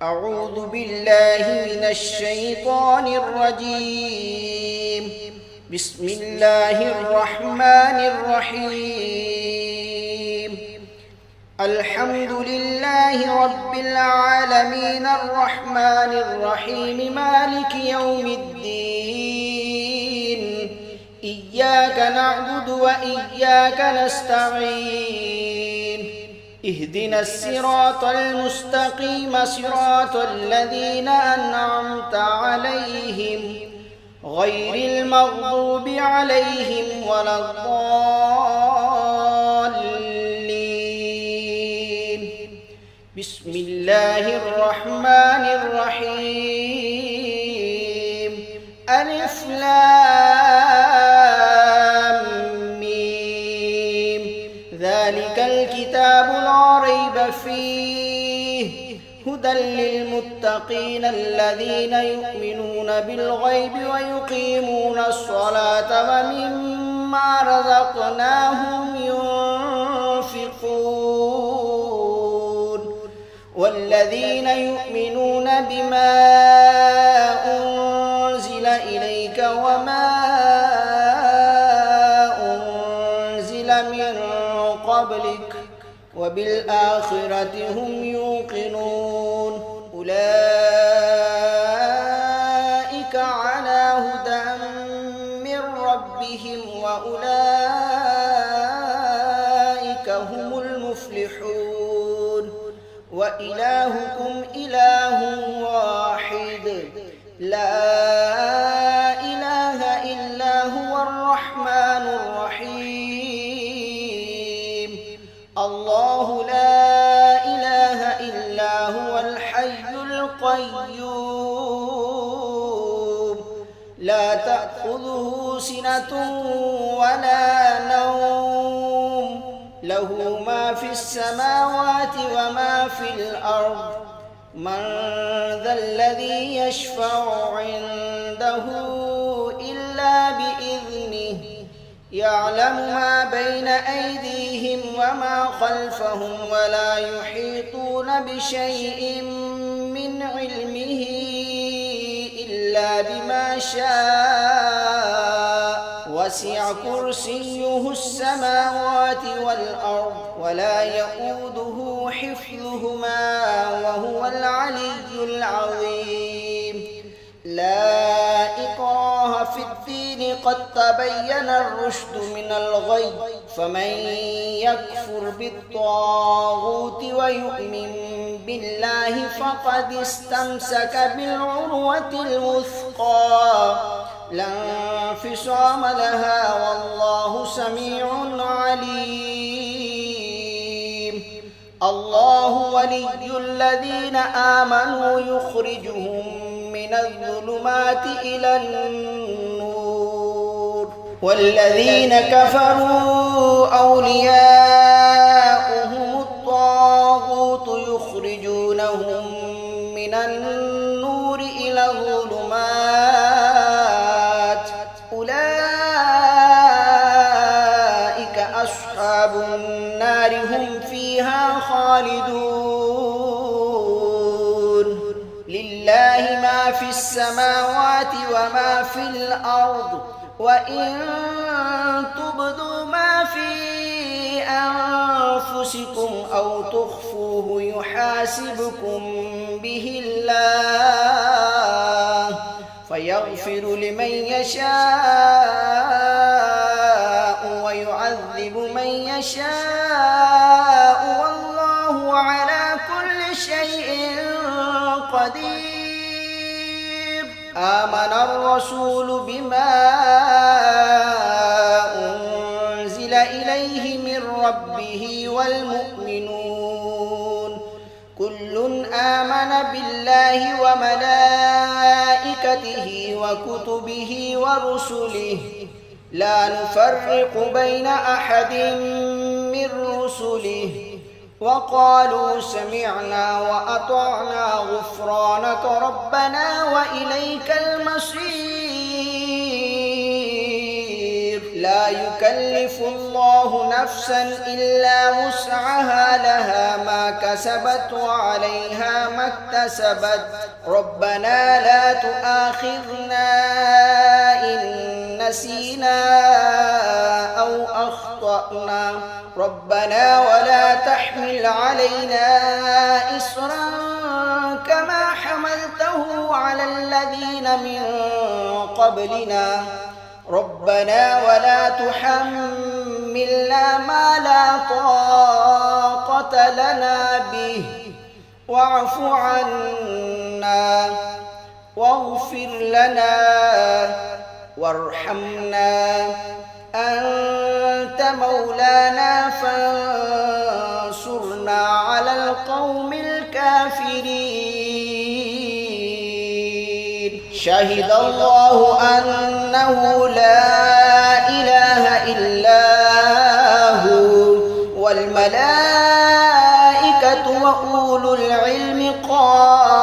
أعوذ بالله من الشيطان الرجيم. بسم الله الرحمن الرحيم. الحمد لله رب العالمين الرحمن الرحيم مالك يوم الدين. إياك نعبد وإياك نستعين. اهدنا الصراط المستقيم صراط الذين أنعمت عليهم غير المغضوب عليهم ولا الضالين. بسم الله الرحمن الرحيم. ألف لام ميم. ذلك الكتاب لا ريب فيه هدى للمتقين الذين يؤمنون بالغيب ويقيمون الصلاة ومما رزقناهم ينفقون والذين يؤمنون بما أنزل إليك وما أنزل من قبلك وبالآخرة هم يوقنون. أولئك على هدى من ربهم وأولئك هم المفلحون. وإلهكم إله واحد لا إله إلا هو الرحمن الرحيم. الله لا إله إلا هو الحي القيوم لا تأخذه سنة ولا نوم له ما في السماوات وما في الأرض. من ذا الذي يشفع عنده إلا بإذنه يعلم ما بين أيديهم وما خلفهم ولا يحيطون بشيء من علمه إلا بما شاء. وسع كرسيه السماوات والأرض ولا يؤوده حفظهما وهو العلي العظيم. لا إكراه في الدين قد تبين الرشد من الغي. فمن يكفر بالطاغوت ويؤمن بالله فقد استمسك بالعروة الوثقى لا انفصام لها والله سميع عليم. الله ولي الذين آمنوا يخرجهم من الظلمات إلى النور والذين كفروا أولياؤهم الطاغوت يخرجونهم من النور إلى الظلمات. أولئك أصحاب النار هم فيها خالدون. لله ما في السماوات وما في الأرض وإن تبدوا ما في أنفسكم أو تخفوه يحاسبكم به الله فيغفر لمن يشاء ويعذب من يشاء والله على كل شيء قدير. آمن الرسول بما أنزل إليه من ربه والمؤمنون كل آمن بالله وملائكته وكتبه ورسله لا نفرق بين أحد من رسله وقالوا سمعنا وأطعنا غفرانك ربنا وإليك المصير. لا يكلف الله نفسا إلا وسعها لها ما كسبت وعليها ما اكتسبت ربنا لا تؤاخذنا إن نسينا أو أخطأنا ربنا ولا تحمل علينا إصرا كما حملته على الذين من قبلنا ربنا ولا تحملنا ما لا طاقة لنا به واعف عنا واغفر لنا وارحمنا أنت مولانا فانصرنا على القوم الكافرين شهد الله أنه لا إله إلا هو والملائكة وأولو العلم قائما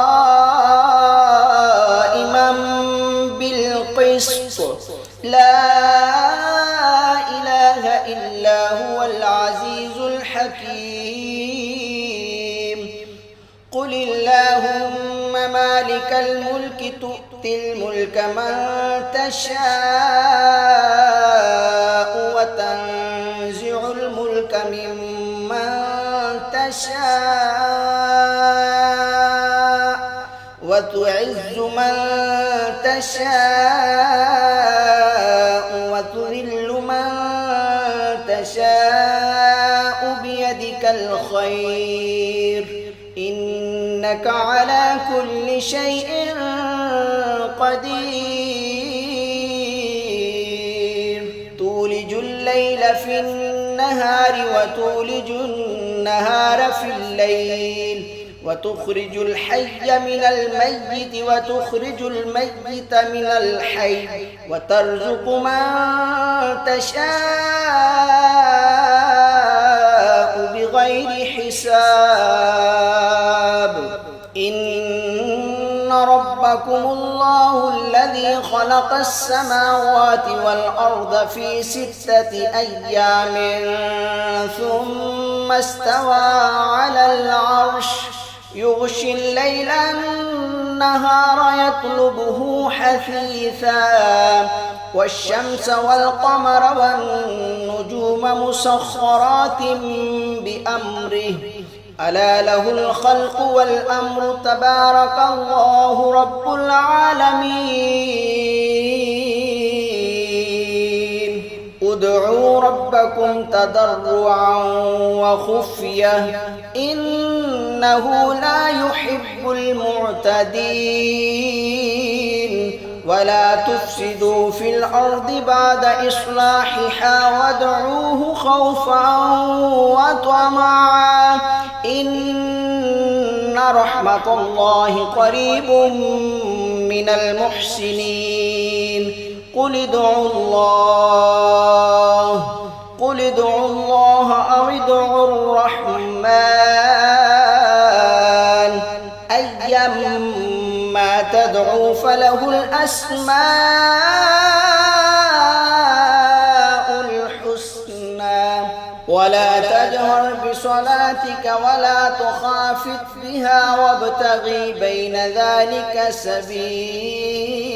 بالقسط لا إله إلا هو العزيز الحكيم قل اللهم مالك الملك تؤتي الملك من تشاء وتنزع الملك ممن تشاء وتعز من تشاء وتذل من تشاء بيدك الخير إنك على كل شيء قدير تولج الليل في النهار وتولج النهار في الليل وتخرج الحي من الميت وتخرج الميت من الحي وترزق من تشاء بغير حساب إن ربكم الله الذي خلق السماوات والأرض في 6 أيام ثم استوى على العرش يغشي الليل النهار يطلبه حثيثا والشمس والقمر والنجوم مسخرات بأمره ألا له الخلق والأمر تبارك الله رب العالمين ادعوا ربكم تضرعا وخفية إنه لا يحب المعتدين ولا تفسدوا في الأرض بعد إصلاحها وادعوه خوفا وطمعا إن رحمة الله قريب من المحسنين قل ادعوا الله أو ادعوا الرحمن أيما تدعوا فله الأسماء الحسنى ولا تجهر بصلاتك ولا تخافت بها وابتغي بين ذلك سبيلا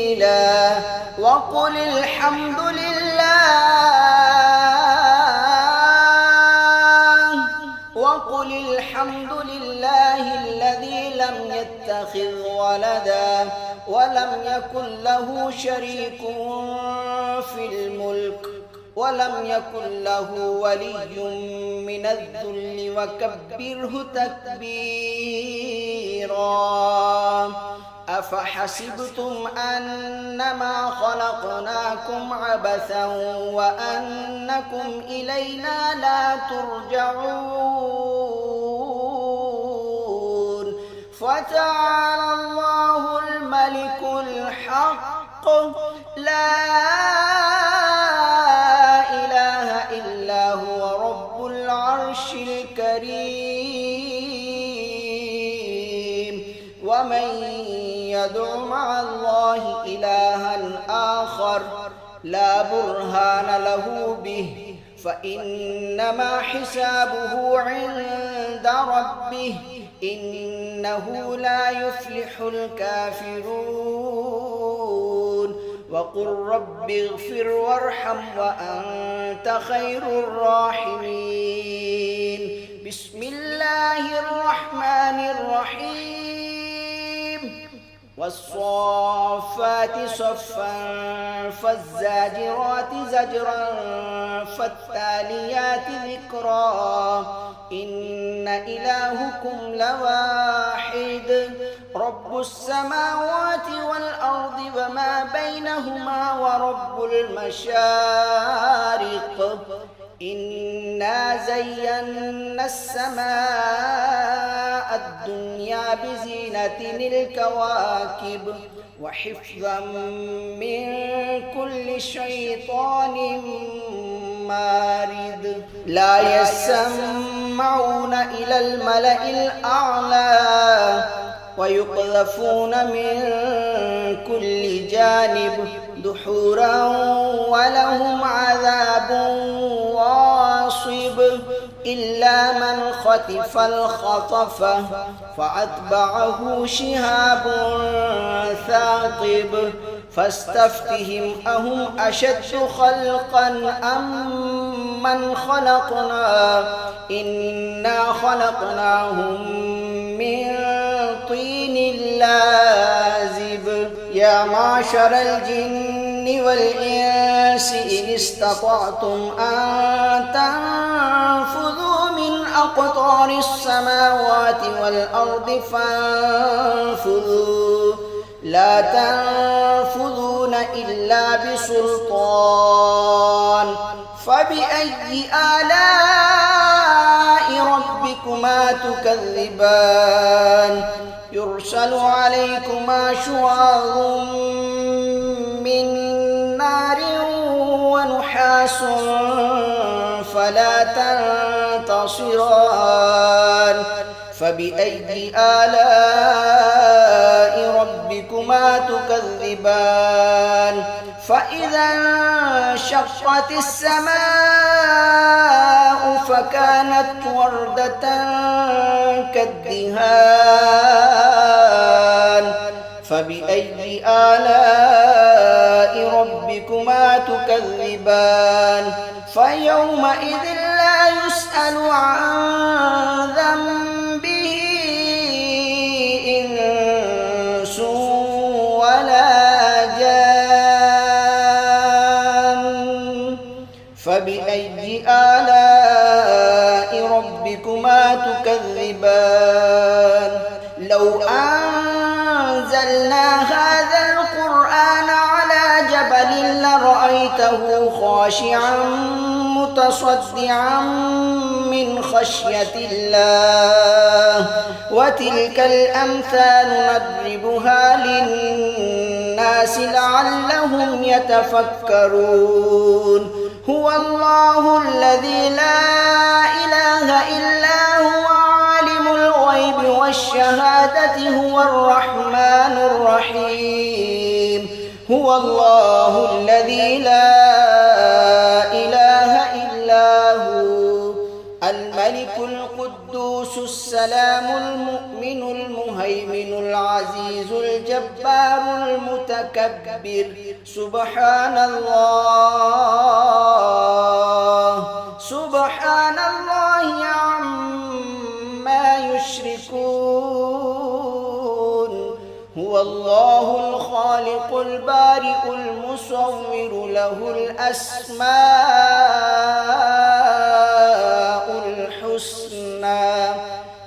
وقل الحمد لله الذي لم يتخذ ولدا ولم يكن له شريك في الملك ولم يكن له ولي من الذل وكبره تكبيرا أفحسبتم أنما خلقناكم عبثا وأنكم إلينا لا ترجعون فتعالى الله الملك الحق لا إله إلا هو رب العرش الكريم ومن يدع مع الله إلها آخر لا برهان له به فإنما حسابه عند ربه إنه لا يفلح الكافرون وقل رب اغفر وارحم وأنت خير الراحمين بسم الله الرحمن الرحيم والصافات صفا فالزاجرات زجرا فالتاليات ذكرا إن إلهكم لواحد رب السماوات والأرض وما بينهما ورب المشارق إنا زينا السماء الدنيا بزينة الكواكب وحفظا من كل شيطان مارد لا يسمعون إلى الملأ الأعلى ويقذفون من كل جانب دحورا ولهم عذاب واصب إلا من خطف الخطفة فأتبعه شهاب ثاقب فاستفتهم أهم أشد خلقا أم من خلقنا إنا خلقناهم من طين لازب يا معشر الجن والإنس إن استطعتم أن تنفذوا من أقطار السماوات والأرض فانفذوا لا تنفذون إلا بسلطان فبأي آلاء ربكما تكذبان يرسل عليكما شواظ من نار ونحاس فلا تنتصران فبأي آلاء ربكما تكذبان فإذا انشقت السماء فكانت وردة كالدهان فبأي آلاء ربكما تكذبان فيومئذ لا يسأل عن ذنبه إنس ولا جان فبأي آلاء ربكما تكذبان لو أنزلنا هذا القرآن على جبل لرأيته خاشعا متصدعا من خشية الله وتلك الأمثال نضربها للناس لعلهم يتفكرون هو الله الذي لا إله إلا هو عالم الغيب والشهادة هو الرحمن الرحيم هو الله الذي لا إله إلا هو الملك القدوس السلام المؤمن المهيمن العزيز الجبار المتكبر سبحان الله عما يشركون هو الله الخالق البارئ المصور له الأسماء الحسنى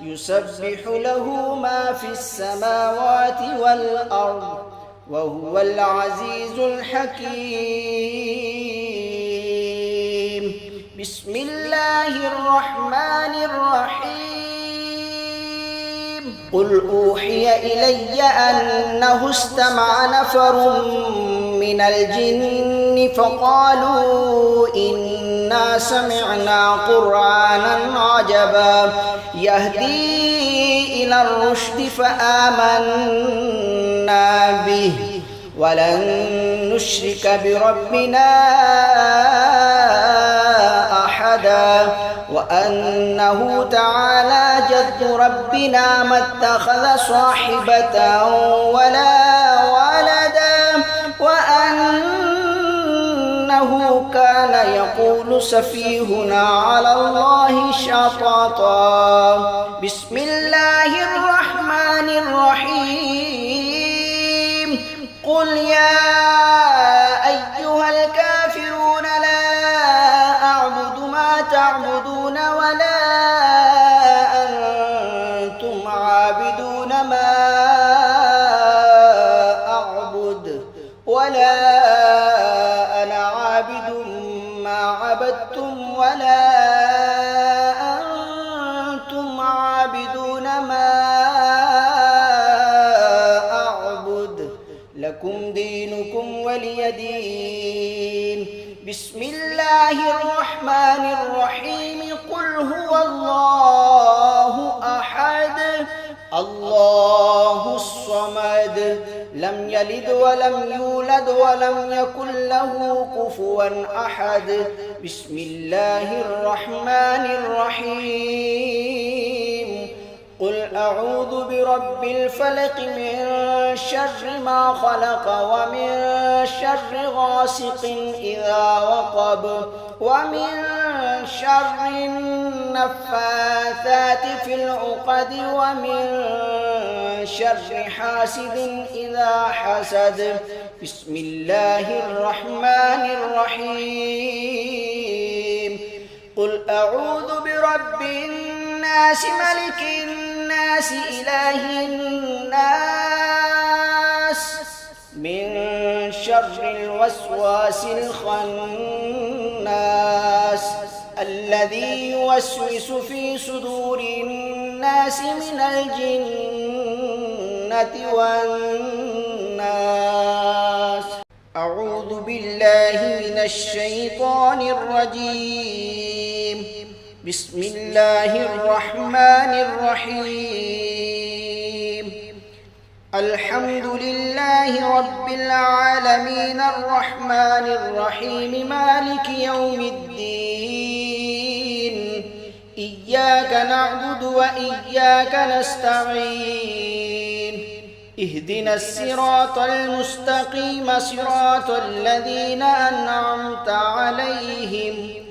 يسبح له ما في السماوات والأرض وهو العزيز الحكيم بسم الله الرحمن الرحيم قل أوحي إلي أنه استمع نفر من الجن فقالوا إنا سمعنا قرآنا عجبا يهدي إلى الرشد فآمنا به ولن نشرك بربنا أحدا وأنه تعالى جد ربنا ما اتخذ صاحبة ولا ولدا وأنه كان يقول سفيهنا على الله شططا. بسم الله الرحمن الرحيم. قل يا أيها الكافرون لا أعبد ما تعبدون ولا أنتم عابدون ما أعبد ولا أنا عابد ما عبدتم ولا أنتم عابدون ما أعبد لكم دينكم ولي دين. بسم الله الرحمن الرحيم. قل هو الله أحد الله الصمد لم يلد ولم يولد ولم يكن له كفوا أحد. بسم الله الرحمن الرحيم. قل أعوذ برب الفلق من شر ما خلق ومن شر غاسق إذا وقب ومن شر النفاثات في العقد ومن شر حاسد إذا حسد. بسم الله الرحمن الرحيم. قل أعوذ برب الناس ملك الناس إله الناس من شر الوسواس الخناس الذي يوسوس في صدور الناس من الجنة والناس. أعوذ بالله من الشيطان الرجيم. بسم الله الرحمن الرحيم. الحمد لله رب العالمين الرحمن الرحيم مالك يوم الدين. إياك نعبد وإياك نستعين. اهدنا الصراط المستقيم صراط الذين أنعمت عليهم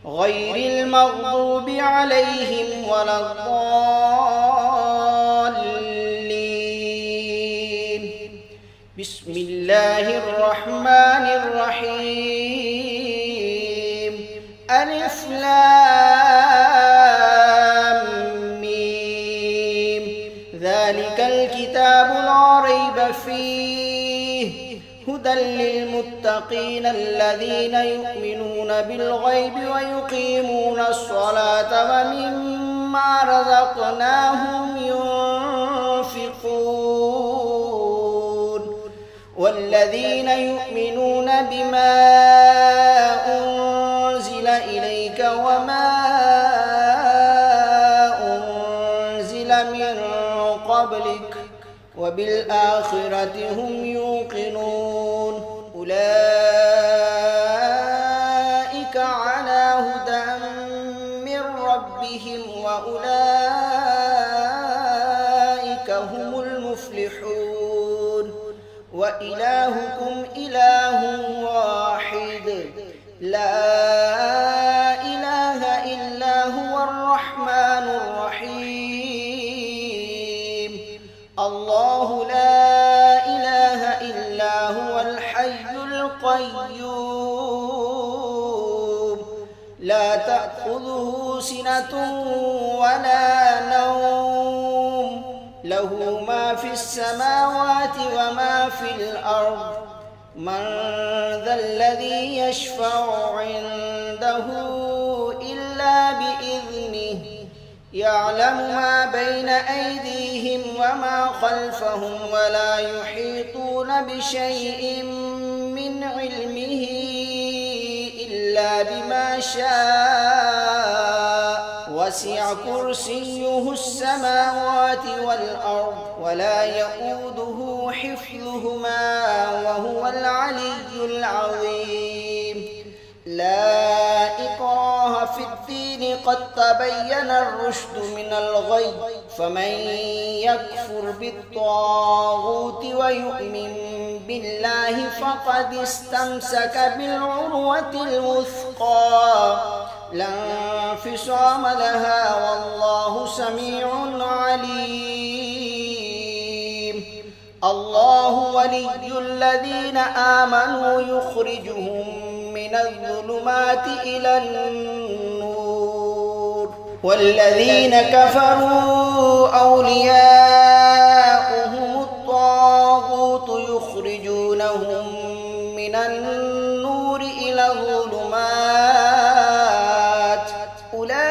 غير المغضوب عليهم ولا الضالين. بسم الله الرحمن الرحيم. ألف لام ميم. ذلك الكتاب لا ريب فيه هدى للمتقين الذين يؤمنون بالغيب ويقيمون الصلاة ومما رزقناهم ينفقون والذين يؤمنون بما أنزل إليك وما أنزل من قبلك وبالآخرة هم يوقنون. أولئك على هدى من ربهم وأولئك هم المفلحون. وإلهكم إله واحد لا إله إلا هو الرحمن الرحيم. الله لا إله إلا هو الحي القيوم لا تأخذه سنة ولا نوم له ما في السماوات وما في الأرض. من ذا الذي يشفع عنده إلا بإذنه يعلم ما بين أيديهم وما خلفهم ولا يحيطون بشيء من علمه إلا بما شاء وسع كرسيه السماوات والأرض ولا يؤوده حفظهما وهو العلي العظيم. لا إكراه في الدين قد تبين الرشد من الغي، فمن يكفر بالطاغوت ويؤمن بالله فقد استمسك بالعروة الوثقى لا انفصام لها والله سميع عليم. الله ولي الذين آمنوا يخرجهم من الظلمات إلى النور، والذين كفروا أولياؤهم الطاغوت يخرجونهم من النور إلى الظلمات، أولئك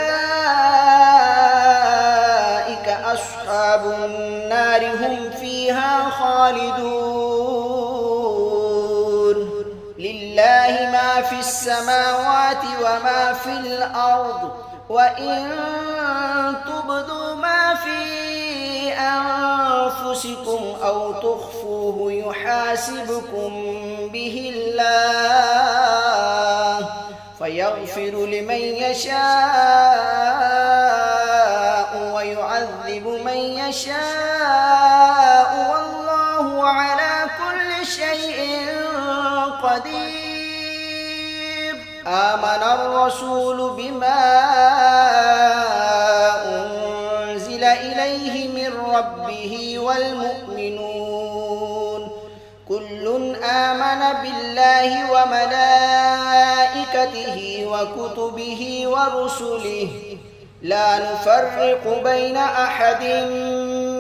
أصحاب النار هم فيها خالدون. لله ما في السماوات وما في الأرض، وإن تبدوا ما في أنفسكم أو تخفوه يحاسبكم به الله فيغفر لمن يشاء ويعذب من يشاء والله على كل شيء قدير. آمن الرسول بما أنزل إليه من ربه والمؤمنون كل آمن بالله وملائكته وكتبه ورسله لا نفرق بين أحد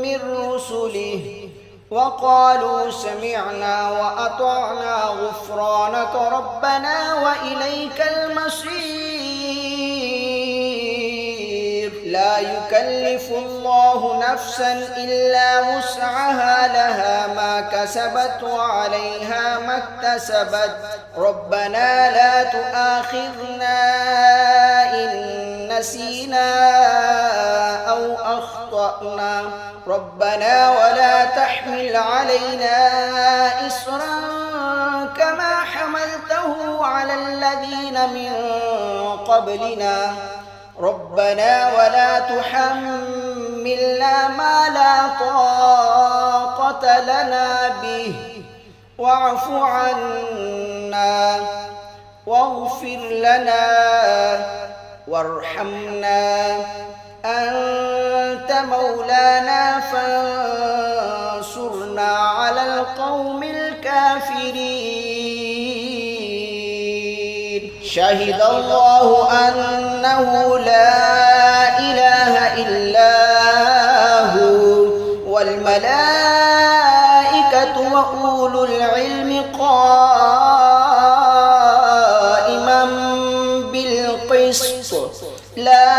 من رسله وقالوا سمعنا وأطعنا غفرانك ربنا وإليك المصير. لا يكلف الله نفسا إلا وسعها لها ما كسبت وعليها ما اكتسبت ربنا لا تؤاخذنا إن نسينا أو أخطأنا ربنا ولا تحمل علينا إصرا كما حملته على الذين من قبلنا ربنا ولا تحملنا ما لا طاقة لنا به واعف عنا واغفر لنا وارحمنا أنت مولانا فانصرنا على القوم الكافرين. شهد الله أنه لا إله إلا هو والملائكة وأولو العلم قائما بالقسط لا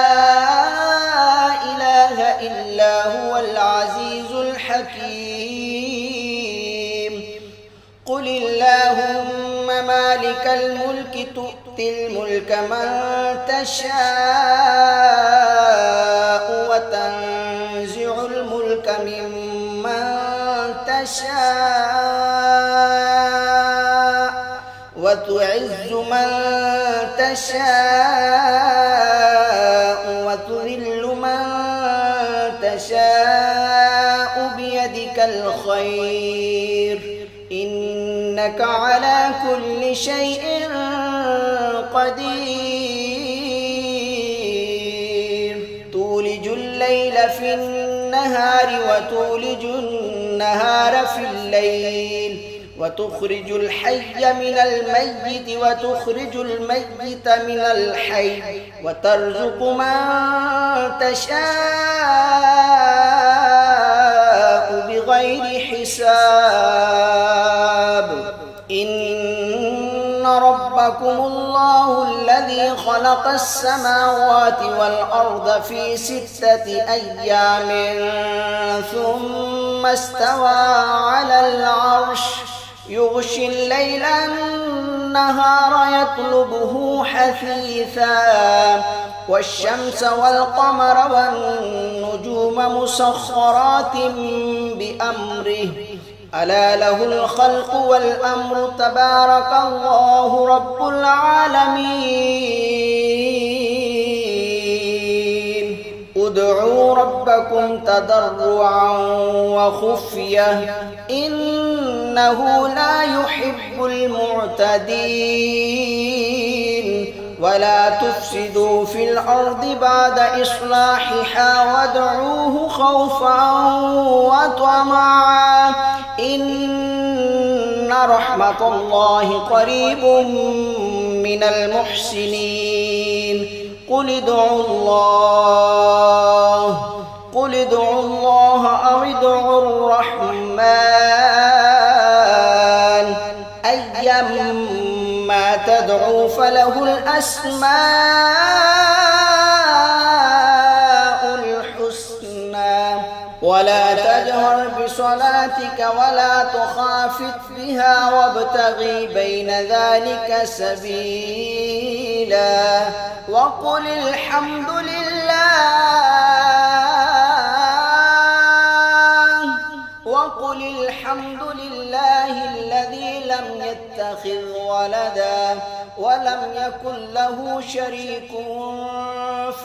إله إلا هو العزيز الحكيم. قل اللهم مالك الملك تؤتي الملك من تشاء وتنزع الملك ممن تشاء وتعز من تشاء وتذل من تشاء بيدك الخير إنك على كل شيء قدير. تولج الليل في النهار وتولج النهار في الليل وتخرج الحي من الميت وتخرج الميت من الحي وترزق من تشاء بغير حساب. إن ربكم الله الذي خلق السماوات والأرض في 6 أيام ثم استوى على العرش يغشي الليل النهار يطلبه حثيثا والشمس والقمر والنجوم مسخرات بأمره ألا له الخلق والأمر تبارك الله رب العالمين ادعوا ربكم تضرعا وخفية إنه لا يحب المعتدين ولا تفسدوا في الأرض بعد إصلاحها وادعوه خوفا وطمعا إن رحمة الله قريب من المحسنين قل ادعوا الله أو ادعوا الرحمن أيما تدعوا فله الأسماء الحسنى ولا تجهر بصلاتك ولا تخافت بها وابتغ بين ذلك سبيلا وقل الحمد لله الذي لم يتخذ ولدا ولم يكن له شريك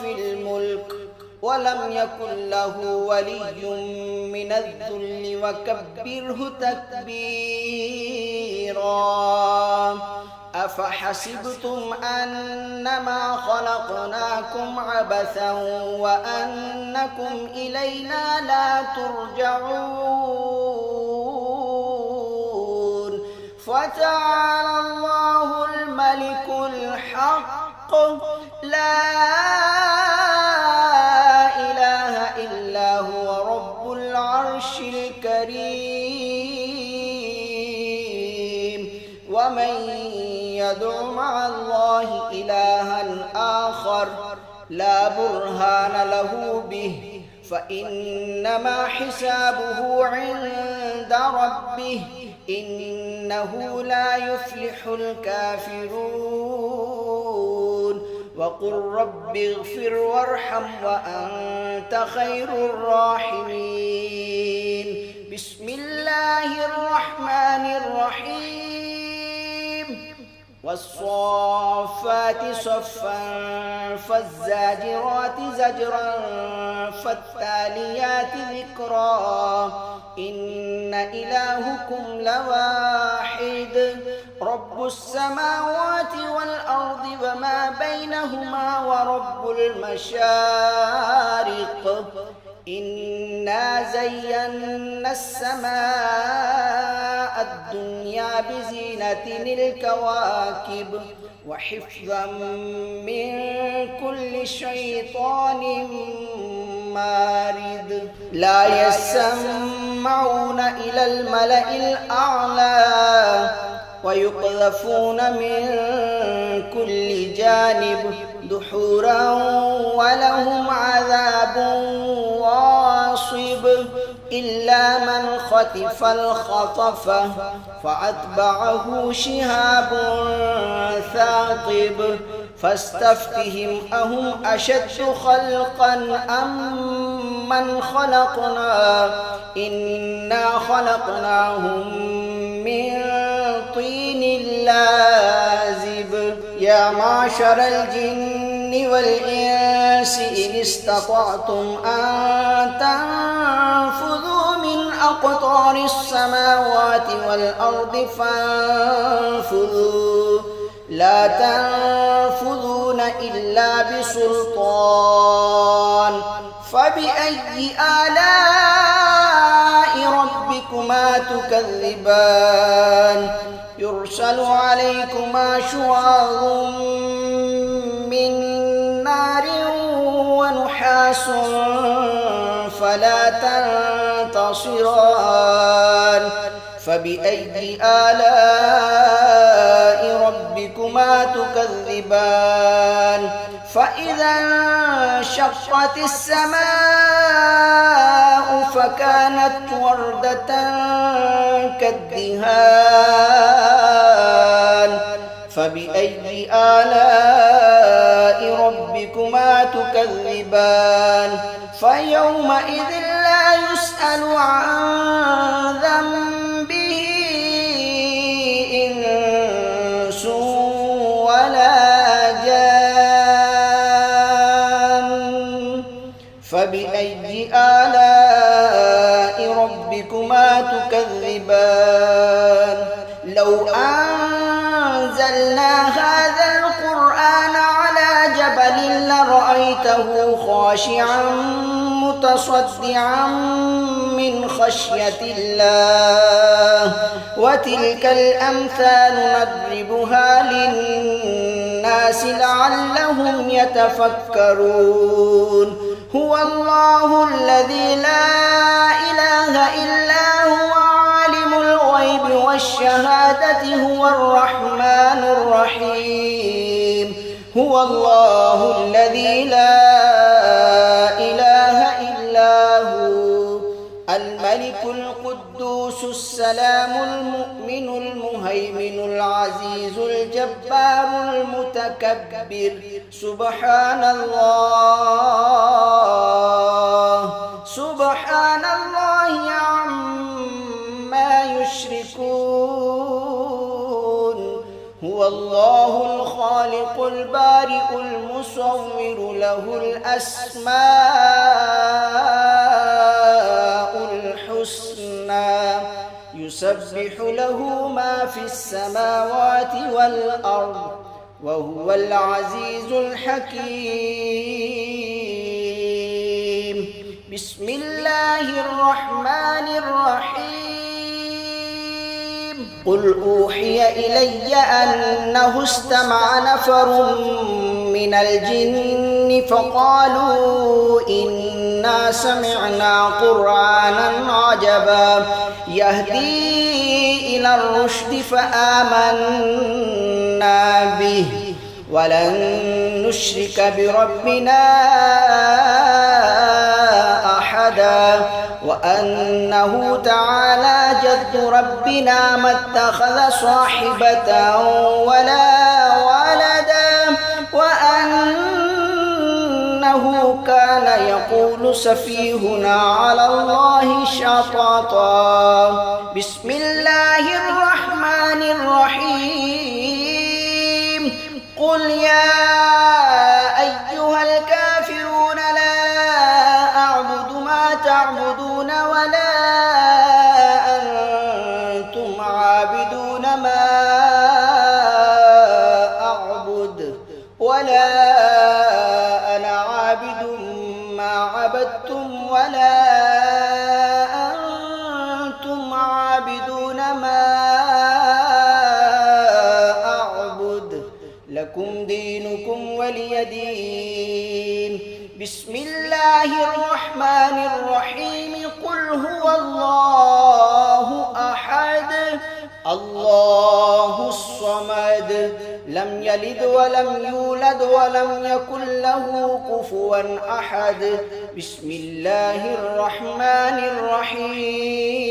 في الملك ولم يكن له ولي من الذل وكبره تكبيرا أفحسبتم أنما خلقناكم عبثا وأنكم إلينا لا ترجعون فتعالى الله الملك الحق لا إله إلا هو رب العرش الكريم ومن يدع مع الله إلها آخر لا برهان له به فإنما حسابه عند ربه إنه لا يفلح الكافرون وقل رب اغفر وارحم وأنت خير الراحمين بسم الله الرحمن الرحيم والصافات صفا فالزاجرات زجرا فالتاليات ذكرا إن إلهكم لواحد رب السماوات والأرض وما بينهما ورب المشارق إنا زينا السماء الدنيا بزينة الكواكب وحفظا من كل شيطان مارد لا يسمعون إلى الملأ الأعلى ويقذفون من كل جانب دحورا ولهم عذاب واصب إلا من خطف الخطفة فأتبعه شهاب ثاقب فاستفتهم أهم أشد خلقا أم من خلقنا إنا خلقناهم من طين لازب يا معشر الجن والإنس إن استطعتم أن تنفذوا من أقطار السماوات والأرض فانفذوا لا تنفذون إلا بسلطان فبأي آلاء ربكما تكذبان يرسل عليكما شواظ من نار ونحاس فلا تنتصران فبأي آلاء ربكما تكذبان فإذا انشقت السماء فكانت وردة كالدهان فبأي آلاء ربكما فيومئذ لا يسأل عن ذنبه إنس ولا جان فبأي آلاء ربكما تكذبان لو أنزلنا هذا القرآن على جبل لرأيته خاشعا متصدعا من خشية الله وتلك الأمثال نضربها للناس لعلهم يتفكرون هو الله الذي لا إله إلا هو عالم الغيب والشهادة هو الرحمن الرحيم هو الله الذي لا إله إلا هو الملك القدوس السلام المؤمن المهيمن العزيز الجبار المتكبر سبحان الله عما يشركون هو الله الخالق البارئ المصور له الأسماء الحسنى يسبح له ما في السماوات والأرض وهو العزيز الحكيم بسم الله الرحمن الرحيم قل أوحي إلي أنه استمع نفر من الجن فقالوا إنا سمعنا قرآنا عجبا يهدي إلى الرشد فآمنا به ولن نشرك بربنا أحدا وأنه تعالى جد ربنا ما اتخذ صاحبة ولا ولدا وأنه كان يقول سفيهنا على الله شططا بسم الله الرحمن الرحيم قل يا أيها الكافرون لا أعبد ما تعبدون ولا أنتم عابدون ما أعبد ولا أنا عابد ما عبدتم ولا أنتم عابدون ما أعبد لكم دينكم ولي دين بسم الله الرحمن الرحيم قل هو الله أحد الله الصمد لم يلد ولم يولد ولم يكن له كفوا أحد بسم الله الرحمن الرحيم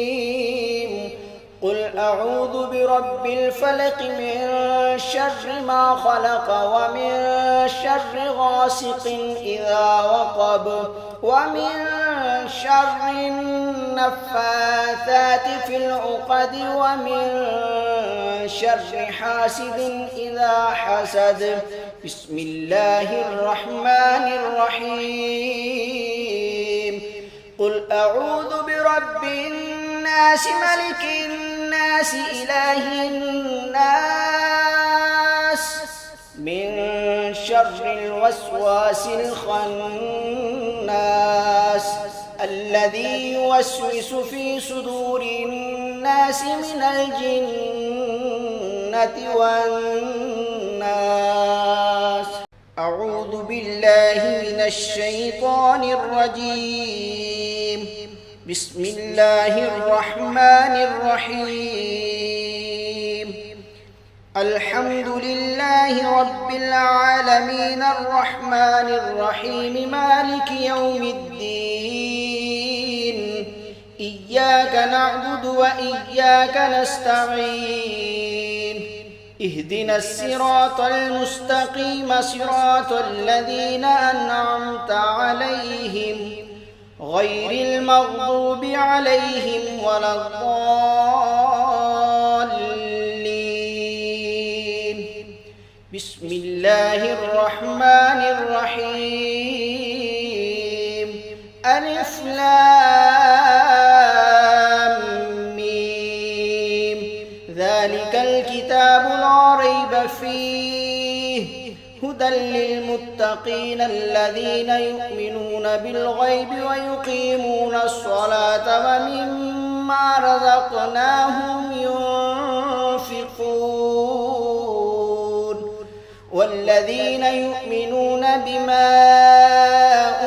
قل أعوذ برب الفلق من شر ما خلق ومن شر غاسق إذا وقب ومن شر النفاثات في العقد ومن شر حاسد إذا حسد بسم الله الرحمن الرحيم قل أعوذ برب الناس ملك الناس إله الناس من شر الوسواس الخناس الذي يوسوس في صدور الناس من الجنة والناس أعوذ بالله من الشيطان الرجيم بسم الله الرحمن الرحيم الحمد لله رب العالمين الرحمن الرحيم مالك يوم الدين إياك نعبد وإياك نستعين اهدنا الصراط المستقيم صراط الذين أنعمت عليهم غير المغضوب عليهم ولا الضالين. بسم الله الرحمن الرحيم. ألف لام ميم. ذلك الكتاب لا ريب فيه هدى للمتقين الذين يؤمنون بالغيب ويقيمون الصلاة ومما رزقناهم ينفقون والذين يؤمنون بما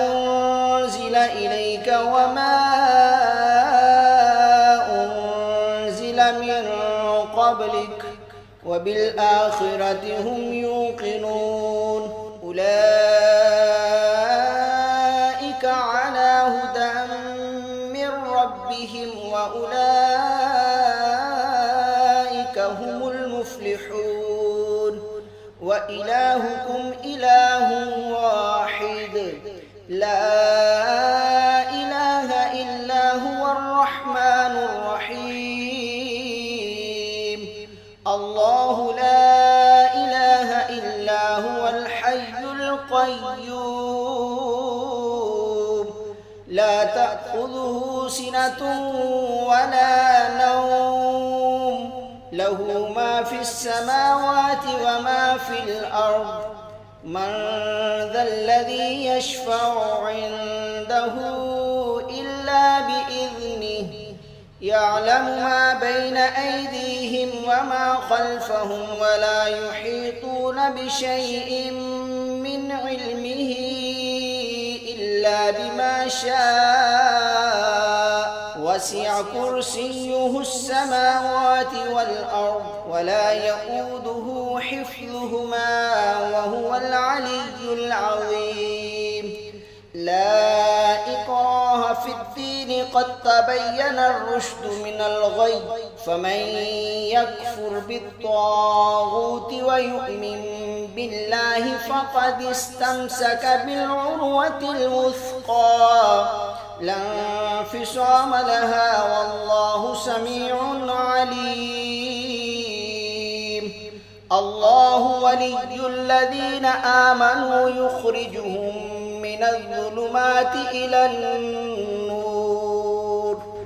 أنزل إليك وما أنزل من قبلك وبالآخرة هم يوقنون. أولئك على هدى من ربهم وأولئك هم المفلحون. وإلهكم إله واحد لا إله إلا هو الرحمن الرحيم. الله لا إله إلا هو الحي القيوم لا تأخذه سنة ولا نوم له ما في السماوات وما في الأرض. من ذا الذي يشفع عنده إلا بإذنه يعلم ما بين أيديهم وما خلفهم ولا يحيطون بشيء من علمه إلا بما شاء. وسع كرسيه السماوات والأرض ولا يئوده حفظهما وهو العلي العظيم. لا إكراه في الدين قد تبين الرشد من الغي فمن يكفر بالطاغوت ويؤمن بالله فقد استمسك بالعروة الوثقى لا انفصام لها والله سميع عليم. الله ولي الذين آمنوا يخرجهم من الظلمات إلى النور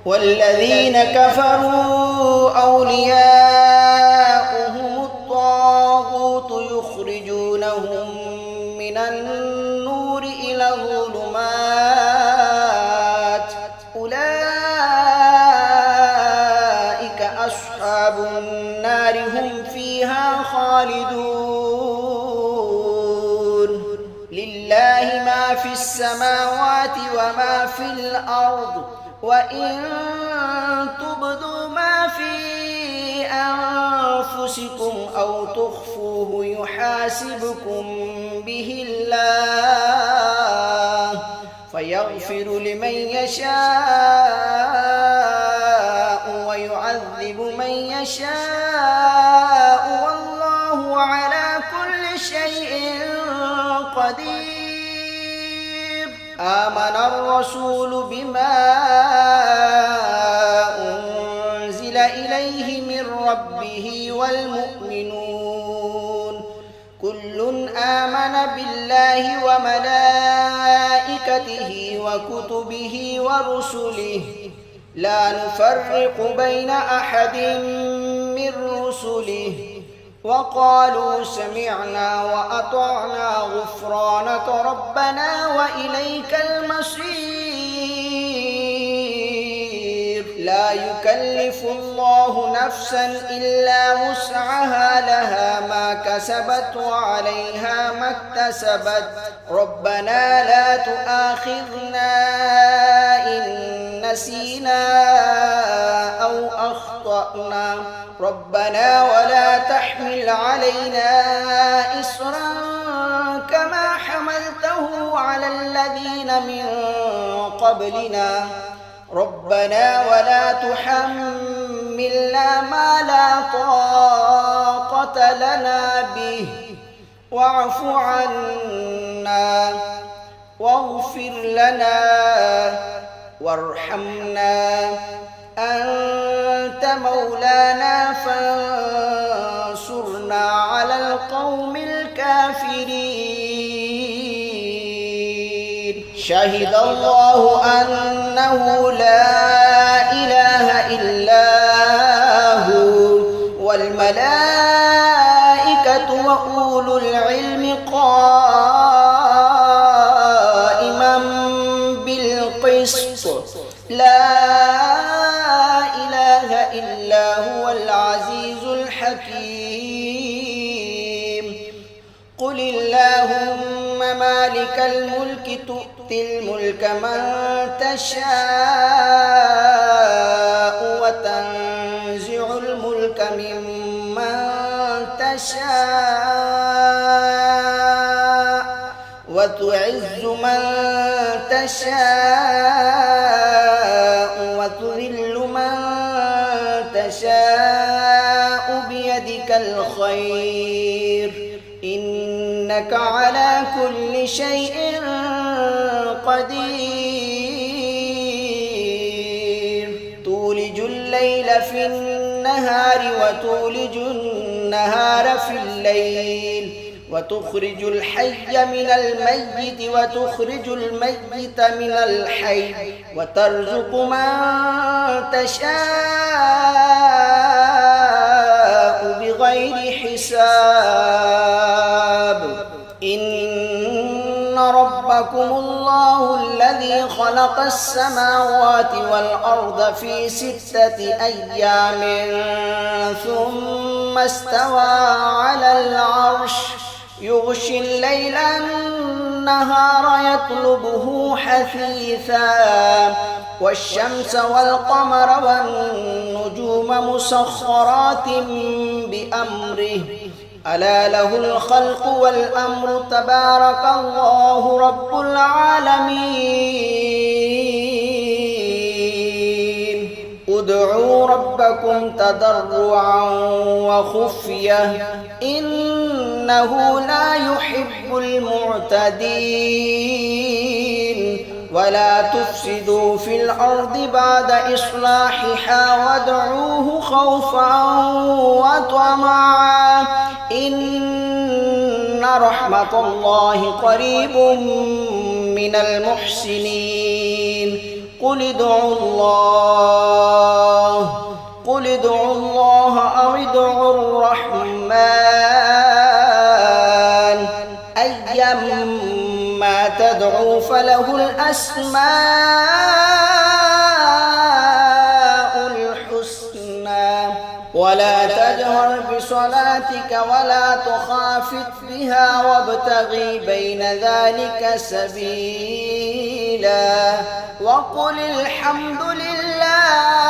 والذين كفروا أولياؤهم الطاغوت يخرجونهم من النور إلى الظلمات. أولئك أصحاب النار هم فيها خالدون. لله ما في السماوات وما في الأرض وإن تبدوا ما في أنفسكم أو تخفوه يحاسبكم به الله فيغفر لمن يشاء ويعذب من يشاء والله على كل شيء قدير. آمن الرسول بما أنزل إليه من ربه والمؤمنون كل آمن بالله وملائكته وكتبه ورسله لا نفرق بين أحد من رسله وقالوا سمعنا وأطعنا غفرانك ربنا وإليك المصير. لا يكلف الله نفسا إلا وسعها لها ما كسبت وعليها ما اكتسبت ربنا لا تؤاخذنا إن نسينا أو أخطأنا ربنا ولا تحمل علينا إصرا كما حملته على الذين من قبلنا ربنا ولا تحملنا ما لا طاقة لنا به واعف عنا واغفر لنا وارحمنا أنت مولانا فانصرنا على القوم الكافرين شهد الله أنه لا إله إلا هو والملائكة وأولو العلم قائما بالقسط لا إله إلا هو العزيز الحكيم قل اللهم مالك الملك تؤتي الملك من تشاء وتنزع الملك ممن تشاء وتعز من تشاء وتذل من تشاء بيدك الخير إنك على كل شيء قدير تولج الليل في النهار وتولج النهار في الليل وتخرج الحي من الميت وتخرج الميت من الحي وترزق من تشاء بغير حساب إن ربكم الله الذي خلق السماوات والأرض في 6 أيام ثم استوى على العرش يغشي الليل النهار يطلبه حثيثا والشمس والقمر والنجوم مسخرات بأمره ألا له الخلق والأمر تبارك الله رب العالمين ادعوا ربكم تضرعا وخفية إنه لا يحب المعتدين ولا تفسدوا في الأرض بعد إصلاحها وادعوه خوفا وطمعا إن رحمة الله قريب من المحسنين قل ادعوا الله أو ادعوا الرحمن أيما تدعوا فله الأسماء الحسنى ولا تجهر بصلاتك ولا تخافت بها وابتغي بين ذلك سبيلا وقل الحمد لله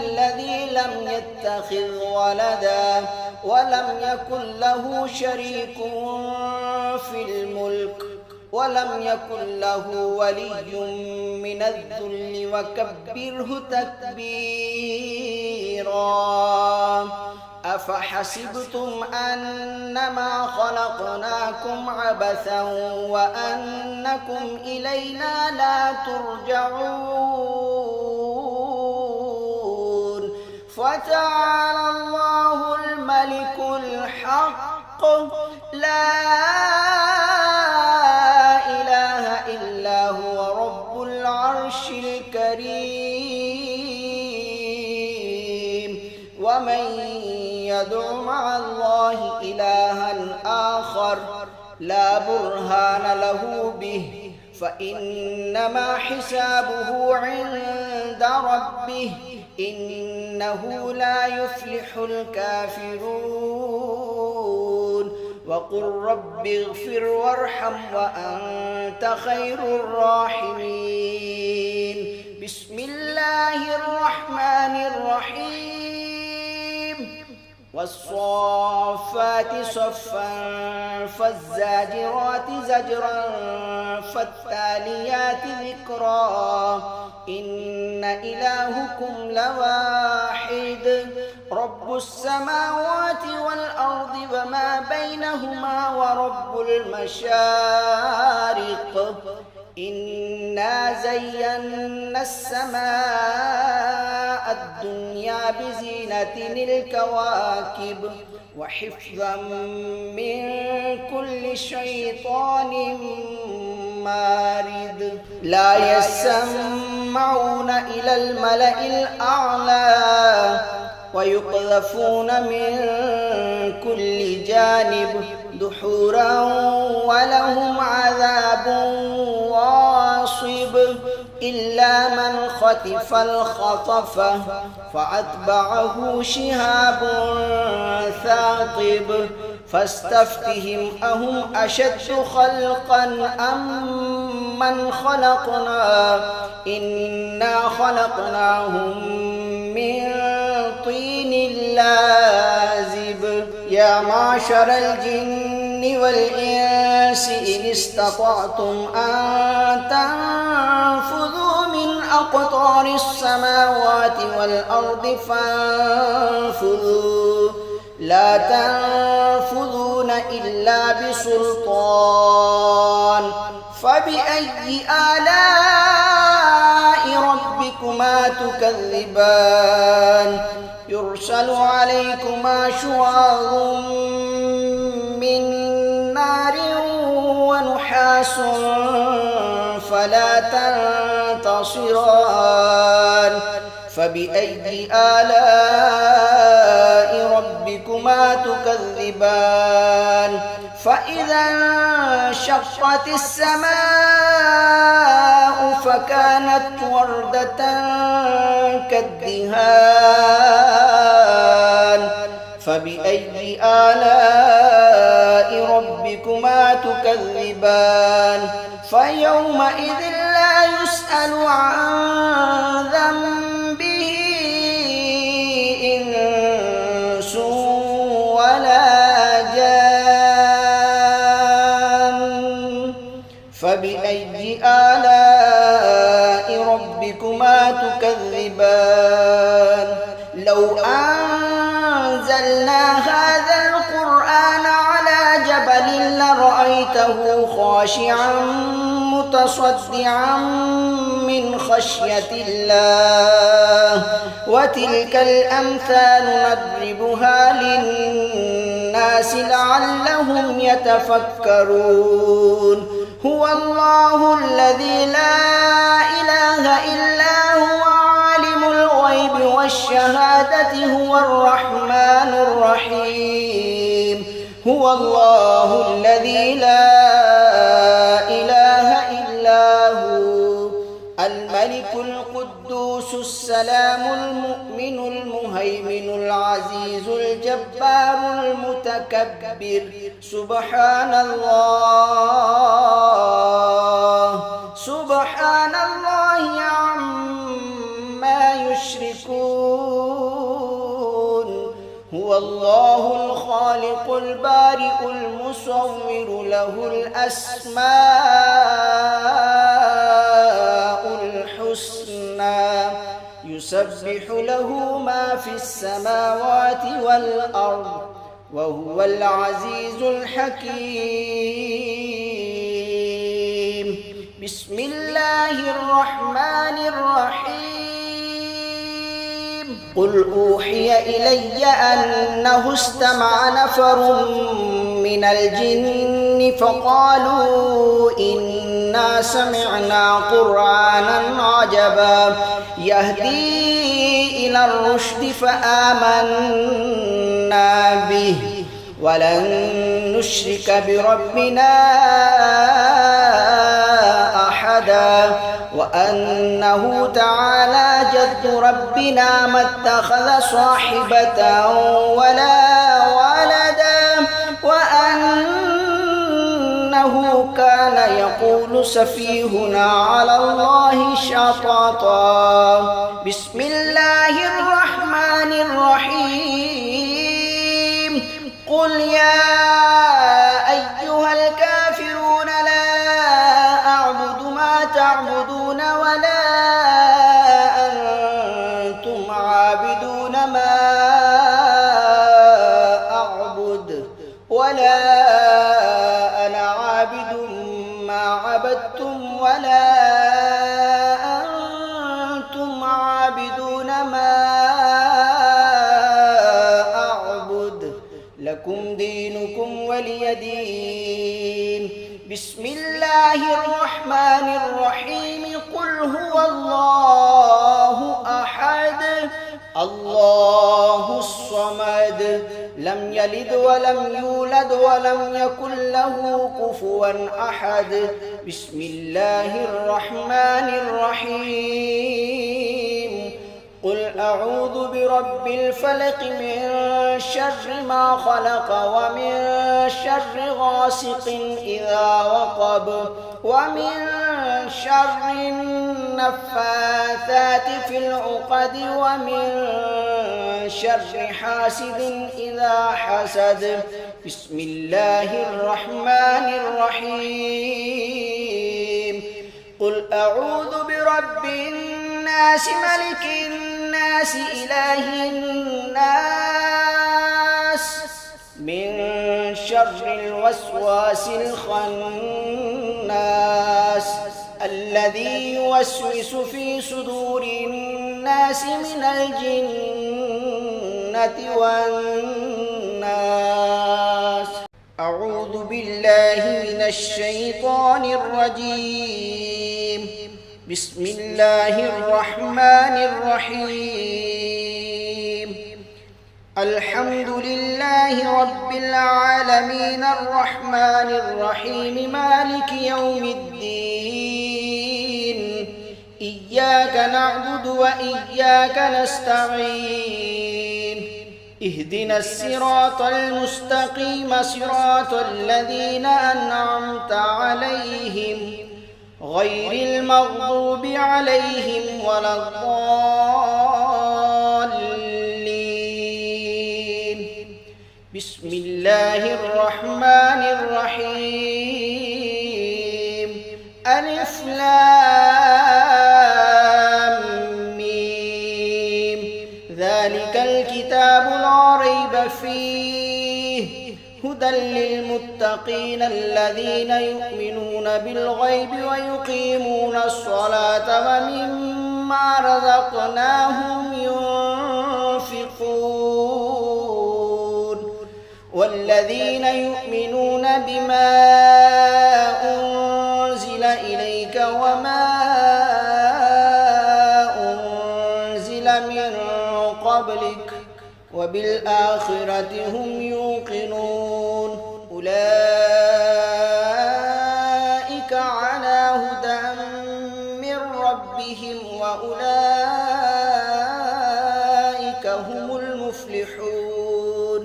الذي لم يتخذ ولدا ولم يكن له شريك في الملك ولم يكن له ولي من الذل وكبره تكبيرا أفحسبتم أنما خلقناكم عبثا وأنكم إلينا لا ترجعون فتعالى الله الملك الحق لا إله إلا هو رب العرش الكريم ومن يدع مع الله إلها آخر لا برهان له به فإنما حسابه عند ربه إنه لا يفلح الكافرون وقل رب اغفر وارحم وأنت خير الراحمين بسم الله الرحمن الرحيم والصافات صفا فالزاجرات زجرا فالتاليات ذكرا إن إلهكم لواحد رب السماوات والأرض وما بينهما بينهما ورب المشارق إنا زينا السماء الدنيا بزينة الكواكب وحفظا من كل شيطان مارد لا يسمعون إلى الملأ الأعلى ويقذفون من كل جانب دحورا ولهم عذاب واصب إلا من خطف الخطفة فأتبعه شهاب ثاقب فاستفتهم أهم أشد خلقا أم من خلقنا إنا خلقناهم من طين لازب يا معشر الجن والإنس إن استطعتم أن تنفذوا من أقطار السماوات والأرض فانفذوا لا تنفذون إلا بسلطان فبأي آلاء ربكما تكذبان يرسل عليكما شواظ من نار ونحاس فلا تنتصران فبأي آلاء ربكما تكذبان فإذا انشقت السماء فكانت وردة كالدهان فبأي آلاء ربكما تكذبان فيومئذ لا يسأل عن ذنبه إنس ولا جان فبأي آلاء ربكما تكذبان لو أنزلنا هذا القرآن على جبل لرأيته خاشعا متصدعا من خشية الله وتلك الأمثال نضربها للناس لعلهم يتفكرون هو الله الذي لا إله إلا هو عالم الغيب والشهادة هو الرحمن الرحيم هو الله الذي لا إله إلا هو الملك القدوس السلام المؤمن المهيمن العزيز الجبار المتكبر سبحان الله عما يشركون هو الله الخالق البارئ المصور له الأسماء الحسنى يسبح له ما في السماوات والأرض وهو العزيز الحكيم بسم الله الرحمن الرحيم قل أوحي إلي أنه استمع نفر من الجن فقالوا إنا سمعنا قرآنا عجبا يهدي إلى الرشد فآمنا به ولن نشرك بربنا أحدا وأنه تعالى جد ربنا ما اتخذ صاحبة ولا ولدا وأنه كان يقول سفيهنا على الله شططا بسم الله الرحمن الرحيم قل يا أيها الكافرون لا أعبد ما تعبدون ولا أنتم عابدون ما أعبد ولا لكم دينكم ولي دين. بسم الله الرحمن الرحيم. قل هو الله أحد الله الصمد لم يلد ولم يولد ولم يكن له كفوا أحد. بسم الله الرحمن الرحيم. قل أعوذ برب الفلق من شر ما خلق ومن شر غاسق إذا وقب ومن شر النفاثات في العقد ومن شر حاسد إذا حسد. بسم الله الرحمن الرحيم. قل أعوذ برب الناس ملك الناس إله الناس من شر الوسواس الخناس الذي يوسوس في صدور الناس من الجنة والناس. أعوذ بالله من الشيطان الرجيم. بسم الله الرحمن الرحيم. الحمد لله رب العالمين الرحمن الرحيم مالك يوم الدين. إياك نعبد وإياك نستعين. اهدنا الصراط المستقيم صراط الذين أنعمت عليهم غير المغضوب عليهم ولا الضالين. بسم الله الرحمن الرحيم. ألف لام ميم. ذلك الكتاب لا ريب فيه هدى للمتقين الذين يؤمنون بالغيب ويقيمون الصلاة ومما رزقناهم ينفقون والذين يؤمنون بما أنزل إليك وما أنزل من قبلك وبالآخرة هم يوقنون. أولئك على هدى من ربهم وأولئك هم المفلحون.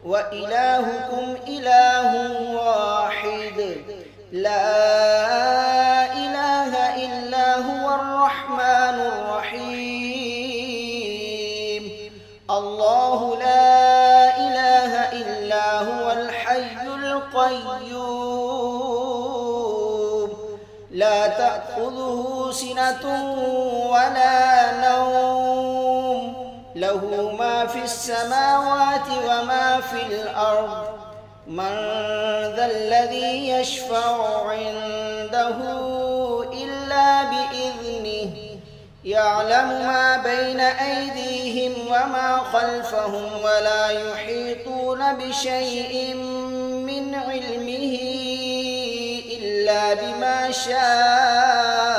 وإلهكم إله واحد لا إله إلا هو الرحمن الرحيم. الله لا إله إلا هو الحي القيوم لا تأخذه سنة ولا نوم له ما في السماوات وما في الأرض. من ذا الذي يشفع عنده إلا بإذنه يعلم ما بين أيديهم وما خلفهم ولا يحيطون بشيء من علمه إلا بما شاء.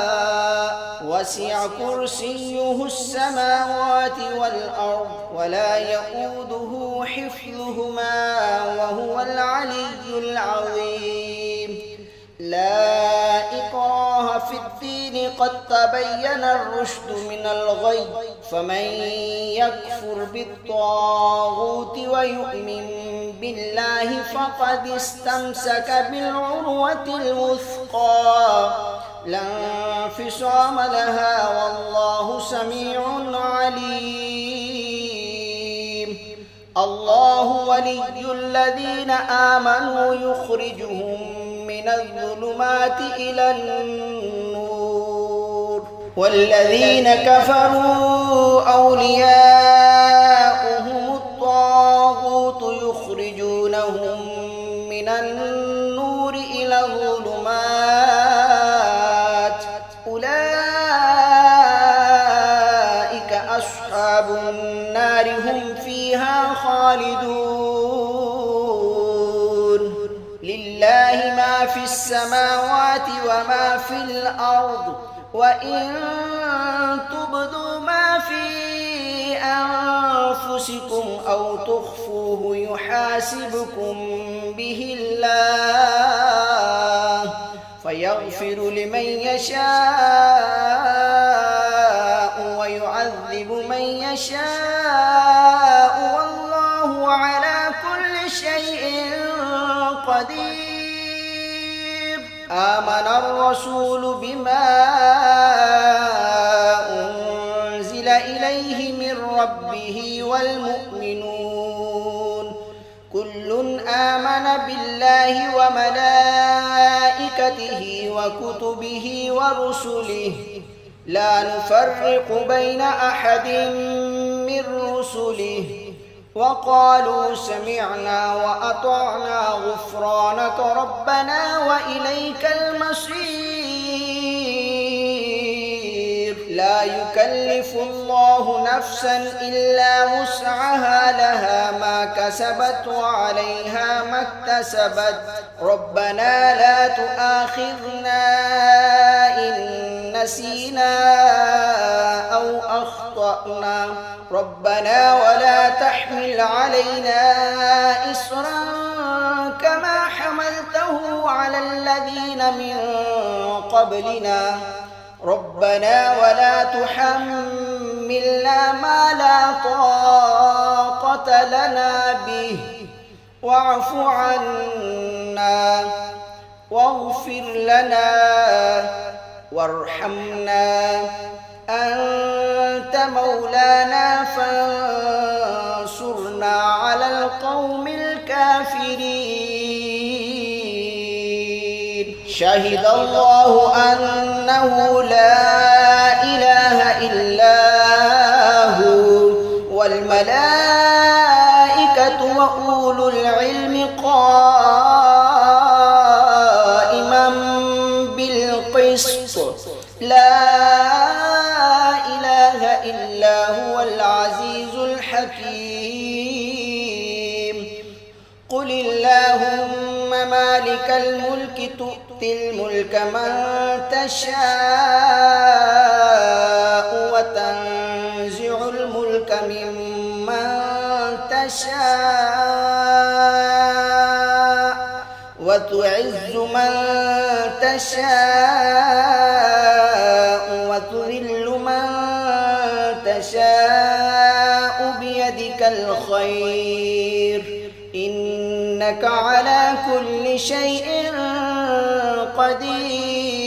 وسع كرسيه السماوات والأرض ولا يؤوده حفظهما وهو العلي العظيم. لا إكراه في الدين قد تبين الرشد من الغي. فمن يكفر بالطاغوت ويؤمن بالله فقد استمسك بالعروة الوثقى لا انفصام لها والله سميع عليم. الله ولي الذين آمنوا يخرجهم من الظلمات إلى النور والذين كفروا أولياؤهم الطاغوت يخرجونهم من النور إلى الظلمات. أولئك أصحاب النار هم فيها خالدون. السماوات وما في الأرض وإن تبدوا ما في أنفسكم أو تخفوه يحاسبكم به الله فيغفر لمن يشاء ويعذب من يشاء والله على كل شيء قدير. آمن الرسول بما أنزل إليه من ربه والمؤمنون كل آمن بالله وملائكته وكتبه ورسله لا نفرق بين أحد من رسله وقالوا سمعنا وأطعنا غفرانك ربنا وإليك المصير. لا يكلف الله نفسا إلا وسعها لها ما كسبت وعليها ما اكتسبت ربنا لا تؤاخذنا إن نسينا أو أخطأنا ربنا ولا تحمل علينا إصرا كما حملته على الذين من قبلنا ربنا ولا تحملنا ما لا طاقة لنا به واعف عنا واغفر لنا وارحمنا أنت مولانا فانصرنا على القوم الكافرين. شهد الله أنه لا إله إلا هو والملائكة وأولو العلم قائما بالقسط لا إله إلا هو العزيز الحكيم. قل اللهم مالك الملك تؤتي الملك من تشاء وتنزع الملك ممن تشاء وتعز من تشاء وتذل من تشاء بيدك الخير إنك على كل شيء قدير.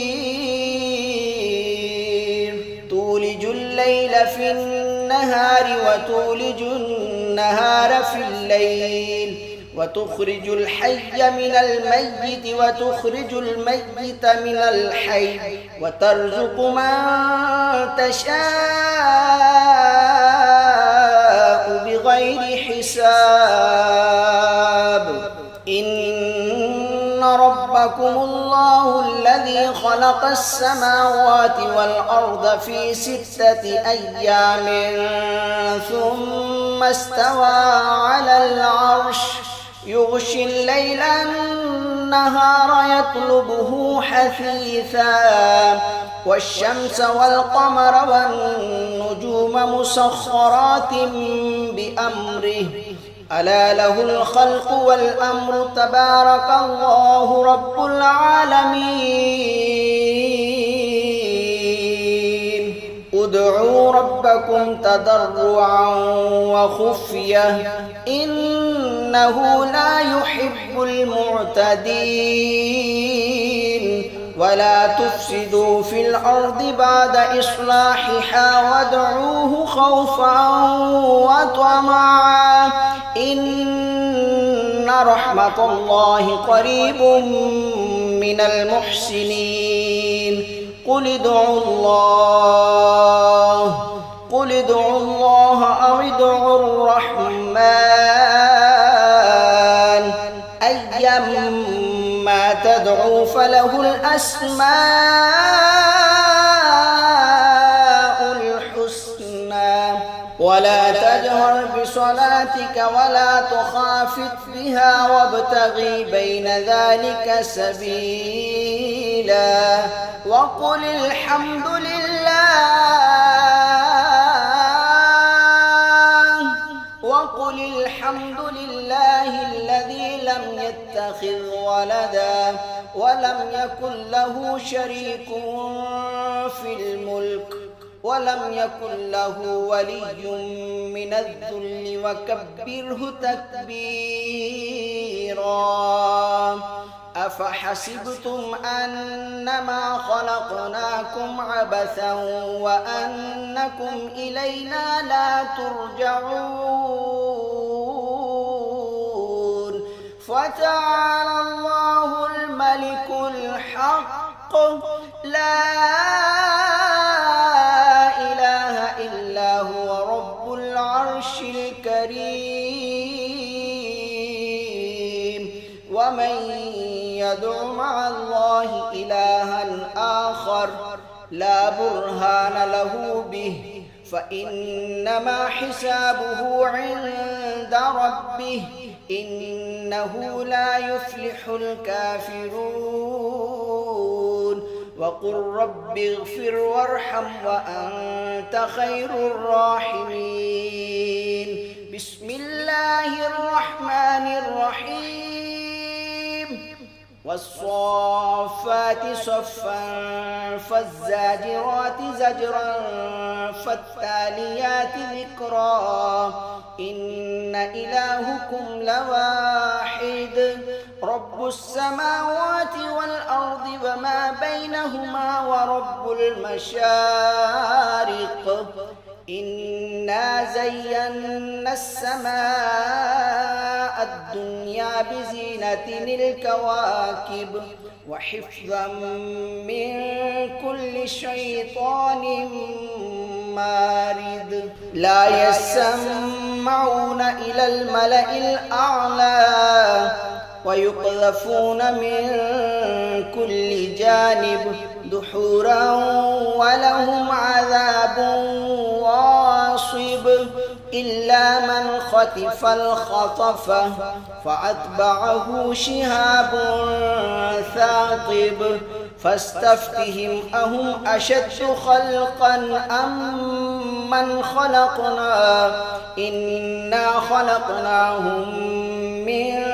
تولج الليل في النهار وتولج النهار في الليل وتخرج الحي من الميت وتخرج الميت من الحي وترزق من تشاء بغير حساب. إن ربكم الله الذي خلق السماوات والأرض في 6 أيام ثم استوى على العرش يغشي الليل النهار يطلبه حثيثا والشمس والقمر والنجوم مسخرات بأمره ألا له الخلق والأمر تبارك الله رب العالمين. ادعوا ربكم تضرعا وخفية إنه لا يحب المعتدين. ولا تفسدوا في الأرض بعد إصلاحها وادعوه خوفا وطمعا إن رحمة الله قريب من المحسنين. قل ادعوا الله أو ادعوا الرحمن أيما تدعوا فله الأسماء الحسنى ولا تجهر بصلاتك ولا تخافت بها وابتغ بين ذلك سبيلا وقل الحمد لله الذي لم يتخذ ولدا ولم يكن له شريك في الملك ولم يكن له ولي من الذل وكبره تكبيرا أفحسبتم أنما خلقناكم عبثا وأنكم إلينا لا ترجعون فتعالى الله الملك الحق لا إله إلا هو رب العرش الكريم ومن يدع مع الله إلها آخر لا برهان له به فإنما حسابه عند ربه إنه لا يفلح الكافرون وقل رب اغفر وارحم وأنت خير الراحمين بسم الله الرحمن الرحيم والصافات صفا فالزاجرات زجرا فالتاليات ذكرا إن إلهكم لواحد رب السماوات والأرض وما بينهما ورب المشارق إنا زينا السماء الدنيا بزينة الكواكب وحفظا من كل شيطان مارد لا يسمعون إلى الملأ الأعلى ويقذفون من كل جانب دحورا ولهم عذاب واصب إلا من خطف الخطفة فأتبعه شهاب ثاقب فاستفتهم أهم أشد خلقا أم من خلقنا إنا خلقناهم من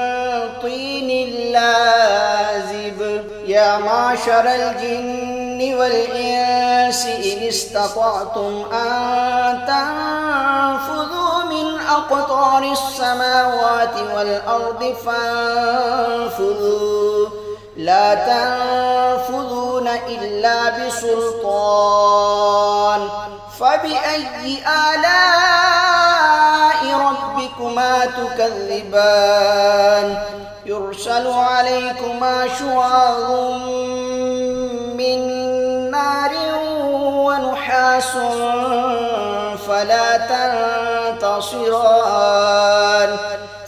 طين لازب يا معشر الجن والإنس إن استطعتم أن تنفذوا من أقطار السماوات والأرض فانفذوا لا تنفذون إلا بسلطان فبأي آلاء ربكما تكذبان يرسل عليكما شواظ من نار ونحاس فلا تنتصران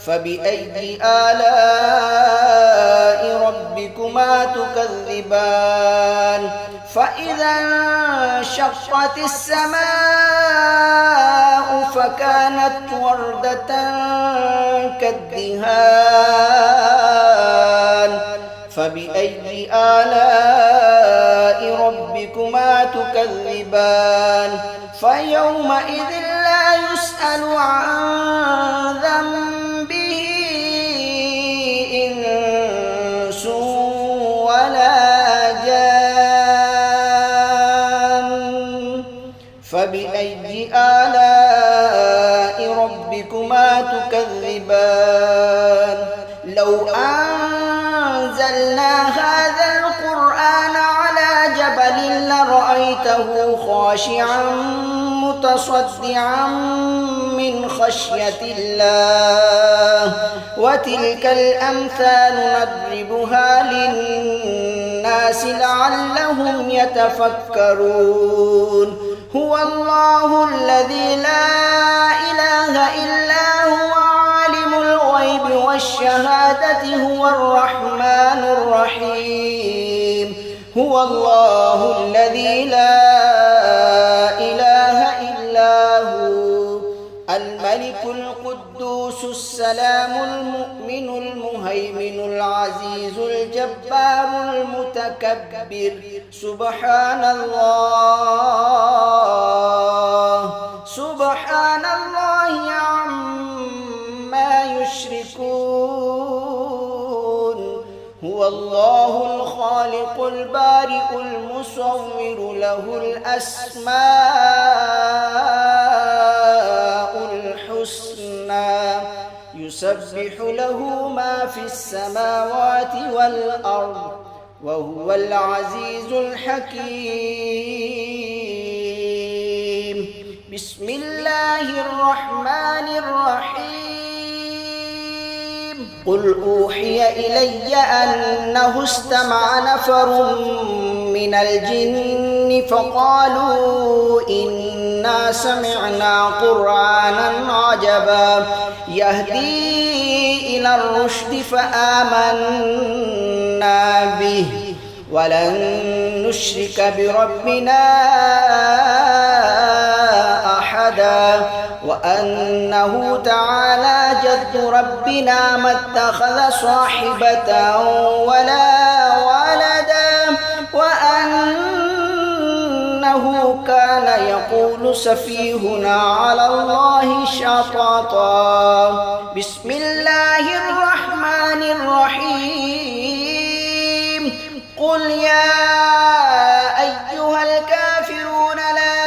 فبأي آلاء ربكما تكذبان فإذا انشقت السماء فكانت وردة كالدهان فبأي آلاء ربكما تكذبان فيومئذ لا يسأل عن ذنبه إنس ولا جان فبأي آلاء ربكما تكذبان لو أنزلنا هذا القرآن على جبل لرأيته خاشعا متصدعا من خشية الله وتلك الأمثال نضربها للناس لعلهم يتفكرون هو الله الذي لا إله إلا هو عالم الغيب والشهادة هو الرحمن الرحيم هو الله الذي لا إله إلا هو الملك القدوس السلام المؤمن المهيمن العزيز الجبار المتكبر سبحان الله عما يشركون هو الله الخالق البارئ المصور له الأسماء الحسنى يسبح له ما في السماوات والأرض وهو العزيز الحكيم بسم الله الرحمن الرحيم قل أوحي إلي أنه استمع نفر من الجن فقالوا إنا سمعنا قرآنا عجبا يهدي إلى الرشد فآمنا به ولن نشرك بربنا أحدا وأنه تعالى جد ربنا ما اتخذ صاحبة ولا ولدا وأنه كان يقول سفيهنا على الله شططا بسم الله الرحمن الرحيم قل يا أيها الكافرون لا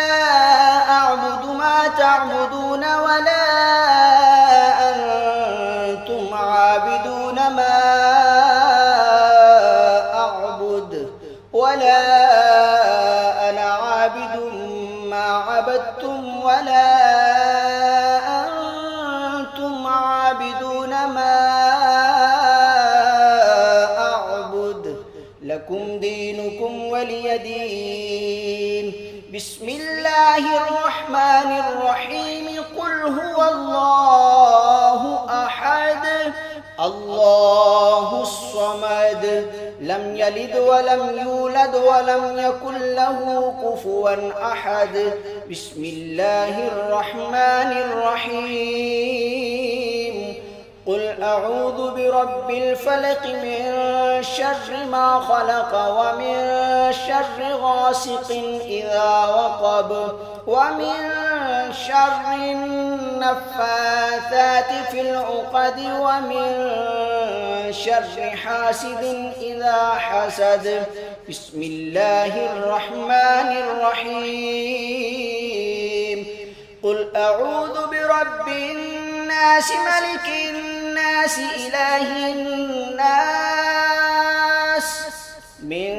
أعبد ما تعبدون ولا أنتم عابدون ما أعبد ولا أنا عابد ما عبدتم ولا أنتم عابدون ما أعبد لكم دينكم ولي دين بسم الله الرحمن الرحيم قل هو الله أحد الله الصمد لم يلد ولم يولد ولم يكن له كفوا أحد بسم الله الرحمن الرحيم قل أعوذ برب الفلق من شر ما خلق ومن شر غاسق إذا وقب ومن شر النفاثات في العقد ومن شر حاسد إذا حسد بسم الله الرحمن الرحيم قل أعوذ برب الناس ملك الناس إله الناس من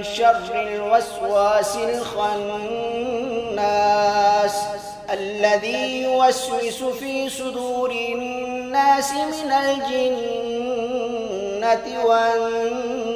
شر الوسواس الخناس الذي يوسوس في صدور الناس من الجنة والناس